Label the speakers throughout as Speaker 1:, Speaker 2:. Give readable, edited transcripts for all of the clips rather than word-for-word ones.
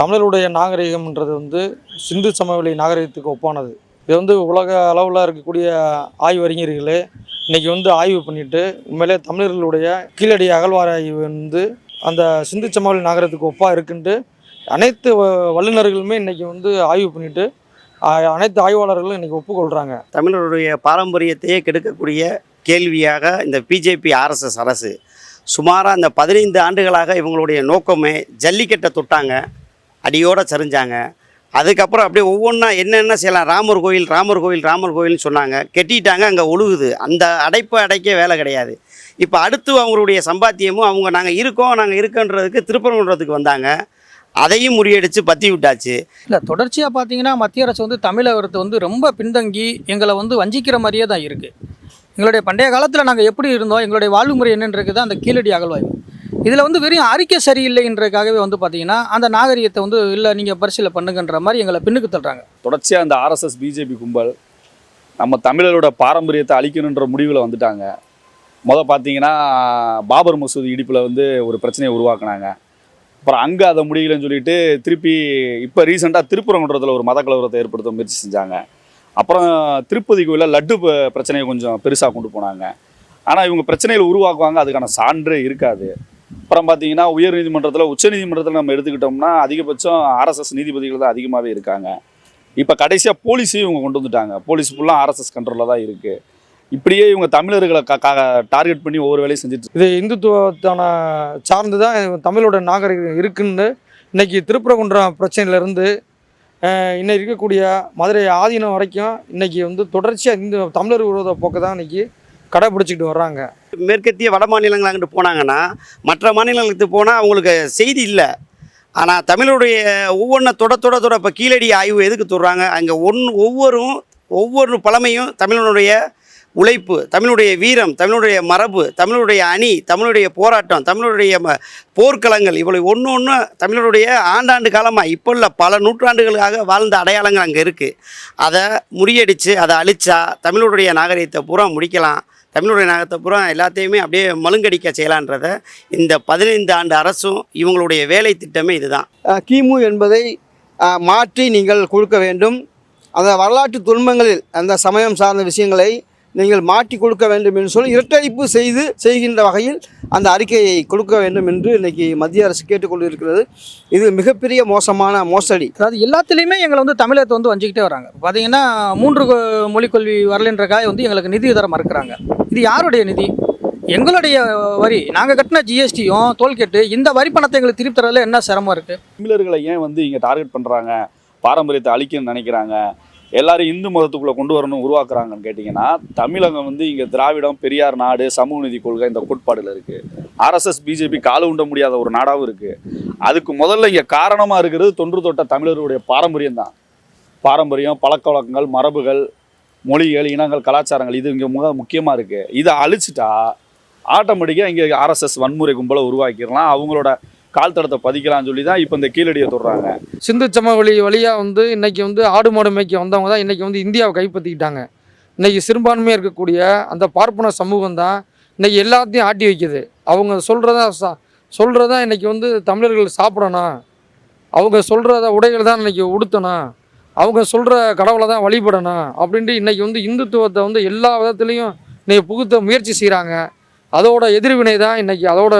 Speaker 1: தமிழருடைய நாகரிகம்ன்றது வந்து சிந்து சமவெளி நாகரிகத்துக்கு ஒப்பானது. இது வந்து உலக அளவில் இருக்கக்கூடிய ஆய்வறிஞர்களே இன்றைக்கி வந்து ஆய்வு பண்ணிவிட்டு உண்மையிலே தமிழர்களுடைய கீழடி அகழ்வாராய்வு வந்து அந்த சிந்து சமவெளி நாகரிகத்துக்கு ஒப்பாக இருக்குன்ட்டு அனைத்து வல்லுநர்களுமே இன்றைக்கி வந்து ஆய்வு பண்ணிவிட்டு அனைத்து ஆய்வாளர்களும் இன்றைக்கி ஒப்புக்கொள்கிறாங்க.
Speaker 2: தமிழருடைய பாரம்பரியத்தையே கெடுக்கக்கூடிய கேள்வியாக இந்த பிஜேபி ஆர்எஸ்எஸ் அரசு சுமாராக அந்த 15 ஆண்டுகளாக இவங்களுடைய நோக்கமே ஜல்லிக்கட்டை தொட்டாங்க, அடியோடு சரிஞ்சாங்க. அதுக்கப்புறம் அப்படியே ஒவ்வொன்றா என்னென்ன செய்யலாம், ராமர் கோயில் ராமர் கோயில் ராமர் கோயில்னு சொன்னாங்க, கெட்டிட்டாங்க, அங்கே ஒழுகுது. அந்த அடைப்பை அடைக்க வேலை கிடையாது. இப்போ அடுத்து அவங்களுடைய சம்பாத்தியமும் அவங்க நாங்கள் இருக்கோன்றதுக்கு திருப்பரங்குன்றத்துக்கு வந்தாங்க, அதையும் முறியடித்து பற்றி விட்டாச்சு.
Speaker 3: இல்லை, தொடர்ச்சியாக பார்த்தீங்கன்னா மத்திய அரசு வந்து தமிழகத்தை வந்து ரொம்ப பின்தங்கி எங்களை வந்து வஞ்சிக்கிற மாதிரியே தான் இருக்குது. எங்களுடைய பண்டைய காலத்தில் நாங்கள் எப்படி இருந்தோம், எங்களுடைய வாழ்வு முறை என்னன்றது தான் அந்த கீழடி அகழ்வாய்வு. இதில் வந்து வெறும் அறிக்கை சரியில்லைன்றதுக்காகவே வந்து பார்த்தீங்கன்னா அந்த நாகரிகத்தை வந்து இல்லை நீங்கள் பரிசீலனை பண்ணுங்கன்ற மாதிரி எங்களை பின்னுக்கு தள்ளுறாங்க.
Speaker 4: தொடர்ச்சியாக அந்த ஆர்எஸ்எஸ் பிஜேபி கும்பல் நம்ம தமிழரோட பாரம்பரியத்தை அழிக்கணுன்ற முடிவில் வந்துட்டாங்க. பார்த்தீங்கன்னா பாபர் மசூதி இடிப்பில் வந்து ஒரு பிரச்சனையை உருவாக்குனாங்க. அப்புறம் அங்கே அதை முடியலன்னு சொல்லிட்டு திருப்பி இப்போ ரீசெண்டாக திருப்பரங்குன்றத்தில் ஒரு மத கலவரத்தை ஏற்படுத்த முயற்சி செஞ்சாங்க. அப்புறம் திருப்பதி கோயிலில் லட்டு பிரச்சனையை கொஞ்சம் பெருசாக கொண்டு போனாங்க. ஆனால் இவங்க பிரச்சனைகள் உருவாக்குவாங்க, அதுக்கான சான்றே இருக்காது. அப்புறம் பார்த்தீங்கன்னா உயர்நீதிமன்றத்தில் உச்சநீதிமன்றத்தில் நம்ம எடுத்துக்கிட்டோம்னா அதிகபட்சம் ஆர்எஸ்எஸ் நீதிபதிகள் தான் அதிகமாகவே இருக்காங்க. இப்போ கடைசியாக போலீஸையும் இவங்க கொண்டு வந்துட்டாங்க. போலீஸ் ஃபுல்லாக ஆர்எஸ்எஸ் கண்ட்ரோலில் தான் இருக்குது. இப்படியே இவங்க தமிழர்களை டார்கெட் பண்ணி ஒவ்வொரு வேலையும் செஞ்சுட்டு
Speaker 1: இது இந்துத்துவத்தான சார்ந்து தான் தமிழோட நாகரிகம் இருக்குன்னு இன்றைக்கி திருப்பரங்குன்றம் பிரச்சனையிலேருந்து இன்னும் இருக்கக்கூடிய மதுரை ஆதீனம் வரைக்கும் இன்றைக்கி வந்து தொடர்ச்சியாக இந்த தமிழர் விரோத போக்கை தான் இன்றைக்கி கடைப்பிடிச்சிக்கிட்டு வர்றாங்க.
Speaker 2: மேற்கத்திய வட மாநிலங்கள் அங்கிட்டு போனாங்கன்னா மற்ற மாநிலங்களுக்கு போனால் அவங்களுக்கு செய்தி இல்லை. ஆனால் தமிழுடைய ஒவ்வொன்றை தொட இப்போ கீழடி ஆய்வு எதுக்கு தொடுறாங்க, அங்கே ஒவ்வொரு பழமையும் தமிழனுடைய உழைப்பு, தமிழுடைய வீரம், தமிழுடைய மரபு, தமிழுடைய அணி, தமிழுடைய போராட்டம், தமிழுடைய போர்க்களங்கள், இவ்வளோ ஒன்று தமிழருடைய ஆண்டாண்டு காலமாக இப்போ இல்லை பல நூற்றாண்டுகளுக்காக வாழ்ந்த அடையாளங்கள் அங்கே இருக்குது. அதை முறியடித்து அதை அழிச்சா தமிழுடைய நாகரிகத்தை பூரா முடிக்கலாம், தமிழுடைய நாகரிகத்தை பூரா எல்லாத்தையுமே அப்படியே மழுங்கடிக்க செய்யலான்றதை இந்த 15 ஆண்டு அரசும் இவங்களுடைய வேலை திட்டமே இதுதான்.
Speaker 5: கிமு என்பதை மாற்றி நீங்கள் கொடுக்க வேண்டும். அந்த வரலாற்று துன்பங்களில் அந்த சமயம் சார்ந்த விஷயங்களை நீங்கள் மாற்றி கொடுக்க வேண்டும் என்று சொல்லி இரட்டடிப்பு செய்கின்ற வகையில் அந்த அறிக்கையை கொடுக்க வேண்டும் என்று இன்றைக்கி மத்திய அரசு கேட்டுக்கொண்டு இருக்கிறது. இது மிகப்பெரிய மோசமான மோசடி.
Speaker 3: அதாவது எல்லாத்துலேயுமே எங்களை வந்து தமிழகத்தை வந்து வஞ்சிக்கிட்டே வராங்க. பார்த்தீங்கன்னா 3 மொழிக் கல்வி வரலன்றக்காக வந்து எங்களுக்கு நிதி தர மறுக்கிறாங்க. இது யாருடைய நிதி? எங்களுடைய வரி, நாங்கள் கட்டின ஜிஎஸ்டியும் டோல்கேட்டு, இந்த வரி பணத்தை எங்களுக்கு திருப்பி தரதில் என்ன சிரமம் இருக்குது?
Speaker 4: தமிழர்களை ஏன் வந்து இங்கே டார்கெட் பண்ணுறாங்க, பாரம்பரியத்தை அழிக்கணும்னு நினைக்கிறாங்க, எல்லாரும் இந்து மதத்துக்குள்ளே கொண்டு வரணும் உருவாக்குறாங்கன்னு கேட்டிங்கன்னா, தமிழகம் வந்து இங்கே திராவிடம், பெரியார் நாடு, சமூக நீதி கொள்கை இந்த கோட்பாடில் இருக்குது. ஆர்எஸ்எஸ் பிஜேபி கால உண்ட முடியாத ஒரு நாடாகவும் இருக்குது. அதுக்கு முதல்ல இங்கே காரணமாக இருக்கிறது தொன்று தொட்ட தமிழருடைய பாரம்பரியம் தான். பாரம்பரியம், பழக்க வழக்கங்கள், மரபுகள், மொழிகள், இனங்கள், கலாச்சாரங்கள், இது இங்கே முக்கியமாக இருக்குது. இதை அழிச்சிட்டா ஆட்டோமேட்டிக்காக இங்கே ஆர்எஸ்எஸ் வன்முறை கும்பலை உருவாக்கிடலாம், அவங்களோட கால் தடத்தை பதிக்கலாம்னு சொல்லி தான் இப்போ இந்த கீழடியை தொடுறாங்க.
Speaker 1: சிந்து சமவெளி வழியாக வந்து இன்றைக்கி வந்து ஆடு மாடு மேய்க்க வந்தவங்க தான் இன்றைக்கி வந்து இந்தியாவை கைப்பற்றிக்கிட்டாங்க. இன்றைக்கி சிறுபான்மையாக இருக்கக்கூடிய அந்த பார்ப்பன சமூகம் தான் இன்றைக்கி எல்லாத்தையும் ஆட்டி வைக்கிது. அவங்க சொல்கிறதா இன்றைக்கி வந்து தமிழர்கள் சாப்பிடணும், அவங்க சொல்கிறத உடைகள் தான் இன்றைக்கி உடுத்தணும், அவங்க சொல்கிற கடவுளை தான் வழிபடணும் அப்படின்ட்டு இன்றைக்கி வந்து இந்துத்துவத்தை வந்து எல்லா விதத்துலேயும் இன்றைக்கி புகுத்த முயற்சி செய்கிறாங்க. அதோட எதிர்வினை தான் இன்றைக்கி, அதோட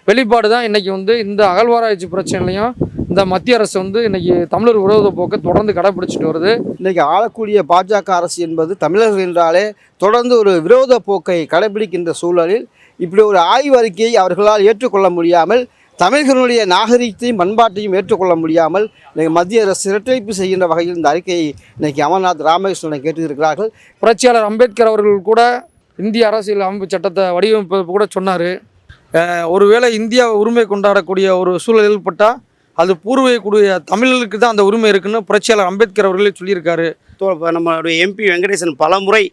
Speaker 1: வெளிப்பாடு தான் இன்றைக்கி வந்து இந்த அகழ்வாராய்ச்சி பிரச்சனைலையும் இந்த மத்திய அரசு வந்து இன்றைக்கி தமிழர் விரோத போக்கை தொடர்ந்து கடைப்பிடிச்சிட்டு வருது.
Speaker 5: இன்றைக்கி ஆளக்கூடிய பாஜக அரசு என்பது தமிழர்கள் என்றாலே தொடர்ந்து ஒரு விரோத போக்கை கடைபிடிக்கின்ற சூழலில் இப்படி ஒரு ஆய்வு அறிக்கையை அவர்களால் ஏற்றுக்கொள்ள முடியாமல், தமிழர்களுடைய நாகரிகத்தையும் பண்பாட்டையும் ஏற்றுக்கொள்ள முடியாமல் இன்றைக்கி மத்திய அரசு இரட்டைப்பு செய்கின்ற வகையில் இந்த அறிக்கையை இன்றைக்கி அமர்நாத் ராமகிருஷ்ணனை கேட்டிருக்கிறார்கள்.
Speaker 1: புரட்சியாளர் அம்பேத்கர் அவர்கள் கூட இந்திய அரசியல் அமைப்பு சட்டத்தை வடிவமைப்பது கூட சொன்னார். ஒருவேளை இந்தியா உரிமை கொண்டாடக்கூடிய ஒரு சூழல் ஏற்பட்டால் அது பூர்வீகக்கூடிய தமிழர்களுக்கு தான் அந்த உரிமை இருக்குன்னு புரட்சியாளர் அம்பேத்கர் அவர்களே சொல்லியிருக்காரு.
Speaker 2: நம்மளுடைய எம்பி வெங்கடேசன் பல முறை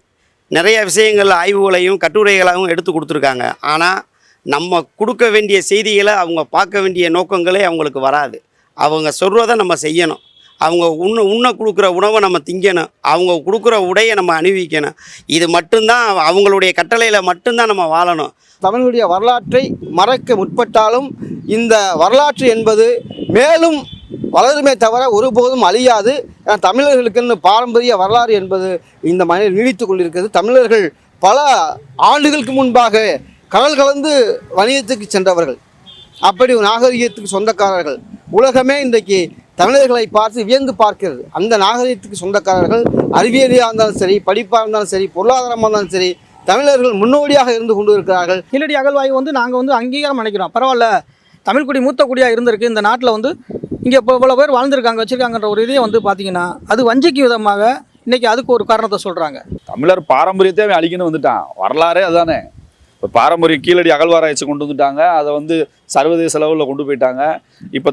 Speaker 2: நிறைய விஷயங்கள் ஆய்வுகளையும் கட்டுரைகளாகவும் எடுத்து கொடுத்துருக்காங்க. ஆனால் நம்ம கொடுக்க வேண்டிய செய்திகளை அவங்க பார்க்க வேண்டிய நோக்கங்களே அவங்களுக்கு வராது. அவங்க சொல்கிறத நம்ம செய்யணும், அவங்க உண்ண கொடுக்குற உணவை நம்ம திங்கணும், அவங்க கொடுக்குற உடையை நம்ம அணிவிக்கணும். இது மட்டும்தான் அவங்களுடைய கட்டளையில் மட்டும்தான் நம்ம வாழணும்.
Speaker 5: தமிழுடைய வரலாற்றை மறக்க முற்பட்டாலும் இந்த வரலாற்று என்பது மேலும் வளருமே தவிர ஒருபோதும் அழியாது. ஏன்னா தமிழர்களுக்குன்னு பாரம்பரிய வரலாறு என்பது இந்த மண்ணில் நீடித்து கொண்டிருக்கிறது. தமிழர்கள் பல ஆண்டுகளுக்கு முன்பாக கடல் கலந்து வணிகத்துக்கு சென்றவர்கள், அப்படி ஒரு நாகரிகத்துக்கு சொந்தக்காரர்கள். உலகமே இன்றைக்கு தமிழர்களை பார்த்து வியந்து பார்க்கிறது. அந்த நாகரிகத்துக்கு சொந்தக்காரர்கள் அறிவியலாக இருந்தாலும் சரி, படிப்பாக இருந்தாலும் சரி, பொருளாதாரமாக இருந்தாலும் சரி, தமிழர்கள் முன்னோடியாக இருந்து கொண்டு இருக்கிறார்கள்.
Speaker 3: கீழடி அகழ்வாய்வு வந்து நாங்கள் வந்து அங்கீகாரம் நினைக்கிறோம். பரவாயில்ல, தமிழ் குடி மூத்த குடியாக இருந்திருக்கு இந்த நாட்டில் வந்து இங்கே இப்போ இவ்வளோ பேர் வாழ்ந்துருக்காங்க வச்சுருக்காங்கன்ற ஒரு இதே வந்து பார்த்தீங்கன்னா அது வஞ்சிக்கு விதமாக இன்றைக்கி அதுக்கு ஒரு காரணத்தை சொல்கிறாங்க.
Speaker 4: தமிழர் பாரம்பரியத்தை அவன் அழிக்கணும் வந்துட்டான். வரலாறே அதுதானே. இப்போ பாரம்பரிய கீழடி அகழ்வாராய்ச்சி கொண்டு வந்துட்டாங்க, அதை வந்து சர்வதேச அளவில் கொண்டு போயிட்டாங்க. இப்போ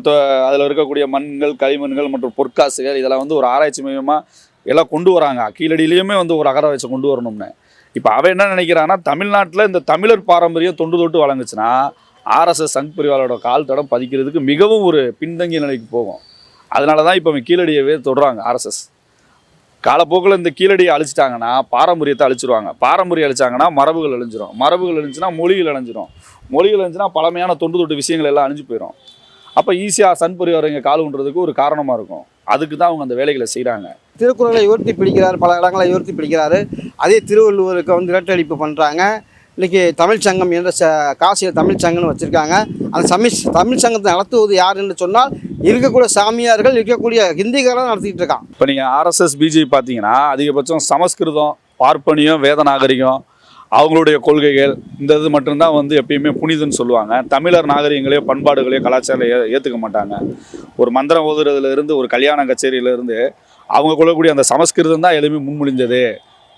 Speaker 4: அதில் இருக்கக்கூடிய மண்கள், களிமண்கள் மற்றும் பொற்காசுகள் இதெல்லாம் வந்து ஒரு ஆராய்ச்சி மையமாக எல்லாம் கொண்டு வராங்க. கீழடியிலையுமே வந்து ஒரு அகழ்வாராய்ச்சி கொண்டு வரணும்னு. இப்போ அவன் என்ன நினைக்கிறான்னா, தமிழ்நாட்டில் இந்த தமிழர் பாரம்பரியம் தொண்டு தொட்டு வழங்குச்சுன்னா ஆர்எஸ்எஸ் சங் பரிவாரோட கால் தடம் பதிக்கிறதுக்கு மிகவும் ஒரு பின்தங்கிய நிலைக்கு போகும். அதனால தான் இப்போ அவன் கீழடியவே தொடுறாங்க ஆர்எஸ்எஸ். காலப்போக்கில் இந்த கீழடியை அழிச்சிட்டாங்கன்னா பாரம்பரியத்தை அழிச்சிருவாங்க. பாரம்பரியம் அழிச்சாங்கன்னா மரபுகள் அழிஞ்சிரும். மரபுகள் அழிஞ்சுன்னா மொழிகள் அழிஞ்சிரும். மொழிகள் அழிஞ்சுன்னா பழமையான தொண்டு தொட்டு விஷயங்கள் எல்லாம் அழிஞ்சு போயிடும். அப்போ ஈஸியாக சன் பரிவாரம் இங்கே கால் ஊன்றதுக்கு ஒரு காரணமாக இருக்கும். அதுக்கு தான் அவங்க அந்த வேலைகளை செய்கிறாங்க.
Speaker 5: திருக்குறளை உயர்த்தி பிடிக்கிறார், பல இடங்களை உயர்த்தி பிடிக்கிறாரு. அதே திருவள்ளுவருக்கு வந்து இரட்டடிப்பு பண்ணுறாங்க. இன்றைக்கி தமிழ் சங்கம் என்ற காசியில் தமிழ் சங்கம்னு வச்சுருக்காங்க. அந்த தமிழ் சங்கத்தை நடத்துவது யார் என்று சொன்னால் இருக்கக்கூடிய சாமியார்கள், இருக்கக்கூடிய ஹிந்திக்காரன் நடத்திக்கிட்டு இருக்கான்.
Speaker 4: இப்போ நீங்கள் ஆர்எஸ்எஸ் பிஜேபி பார்த்தீங்கன்னா அதிகபட்சம் சமஸ்கிருதம், பார்ப்பனியம், வேத நாகரிகம், அவங்களுடைய கொள்கைகள் இந்த இது மட்டும்தான் வந்து எப்பயுமே புனிதன்னு சொல்லுவாங்க. தமிழர் நாகரிகங்களையோ பண்பாடுகளையோ கலாச்சாரத்தையோ ஏற்றுக்க மாட்டாங்க. ஒரு மந்திரம் ஓதுறதுலேருந்து ஒரு கல்யாண கச்சேரியிலேருந்து அவங்க கொள்ளக்கூடிய அந்த சமஸ்கிருதம் தான் எதுவுமே முன்மொழிஞ்சது.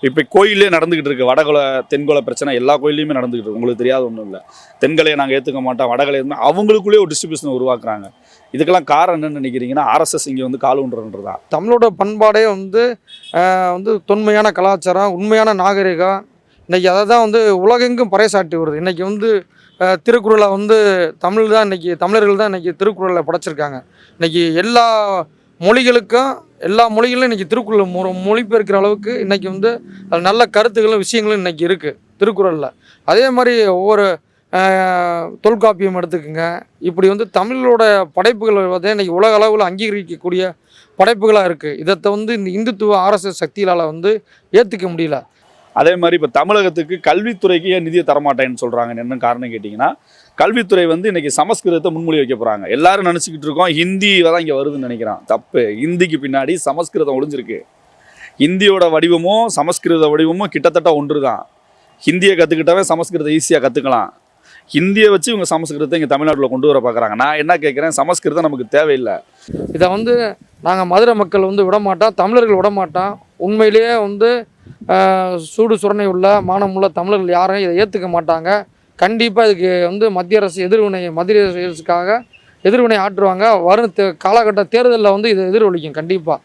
Speaker 4: இப்போ கோயிலே நடந்துக்கிட்டு இருக்குது. வடகொலை தென்கொலை பிரச்சனை எல்லா கோயிலையுமே நடந்துக்கிட்டு இருக்கு. உங்களுக்கு தெரியாத ஒன்றும் இல்லை. தென்கலையை நாங்கள் ஏற்றுக்க மாட்டோம், வடகலை அவங்களுக்குள்ளேயே ஒரு டிஸ்ட்ரிபியூஷன் உருவாக்குறாங்க. இதுக்கெல்லாம் காரணம் என்னன்னு நினைக்கிறீங்கன்னா ஆர்எஸ்எஸ் இங்கே வந்து கால் ஊன்றதுதான்.
Speaker 1: தமிழோட பண்பாடே வந்து தொன்மையான கலாச்சாரம், உண்மையான நாகரிகம் இன்றைக்கி அதை தான் வந்து உலகெங்கும் பறைசாட்டி வருது. இன்றைக்கி வந்து திருக்குறளை வந்து தமிழ் தான் இன்றைக்கி தமிழர்கள் தான் இன்றைக்கி திருக்குறளை படைச்சிருக்காங்க. இன்றைக்கி எல்லா மொழிகளும் இன்றைக்கி திருக்குறள் மொழிபெயர்க்கிற அளவுக்கு இன்றைக்கி வந்து அது நல்ல கருத்துக்களும் விஷயங்களும் இன்றைக்கி இருக்குது திருக்குறளில். அதே மாதிரி ஒவ்வொரு தொல்காப்பியம் எடுத்துக்கோங்க. இப்படி வந்து தமிழோட படைப்புகள் வந்து இன்றைக்கி உலக அளவில் அங்கீகரிக்கக்கூடிய படைப்புகளாக இருக்குது. இதை வந்து இந்த இந்துத்துவ ஆர்எஸ்எஸ் சக்திகளால் வந்து ஏற்றுக்க முடியல.
Speaker 4: அதே மாதிரி இப்போ தமிழகத்துக்கு கல்வித்துறைக்கு ஏன் நிதியை தரமாட்டேன்னு சொல்கிறாங்க. என்ன காரணம் கேட்டிங்கன்னா, கல்வித்துறை வந்து இன்றைக்கி சமஸ்கிருதத்தை முன்மொழி வைக்க போகிறாங்க. எல்லாரும் நினச்சிக்கிட்டு இருக்கோம் ஹிந்தி தான் இங்கே வருதுன்னு நினைக்கிறான். தப்பு. ஹிந்திக்கு பின்னாடி சமஸ்கிருதம் ஒளிஞ்சிருக்கு. ஹிந்தியோட வடிவமும் சமஸ்கிருத வடிவமும் கிட்டத்தட்ட ஒன்று தான். ஹிந்தியை கற்றுக்கிட்டவன் சமஸ்கிருதம் ஈஸியாக கற்றுக்கலாம். ஹிந்தியை வச்சு இவங்க சமஸ்கிருதத்தை இங்கே தமிழ்நாட்டில் கொண்டு வர பார்க்குறாங்க. நான் என்ன கேட்குறேன், சமஸ்கிருதம் நமக்கு தேவையில்லை.
Speaker 1: இதை வந்து நாங்கள் மதுரை மக்கள் வந்து விடமாட்டோம், தமிழர்கள் விடமாட்டோம். உண்மையிலேயே வந்து சூடு சுரணை உள்ள மானமுள்ள தமிழர்கள் யாரும் இதை ஏற்றுக்க மாட்டாங்க. கண்டிப்பாக இதுக்கு வந்து மத்திய அரசுக்காக எதிர்வினை ஆற்றுவாங்க. வரும் காலகட்ட தேர்தலில் வந்து இதை எதிரொலிக்கும் கண்டிப்பாக.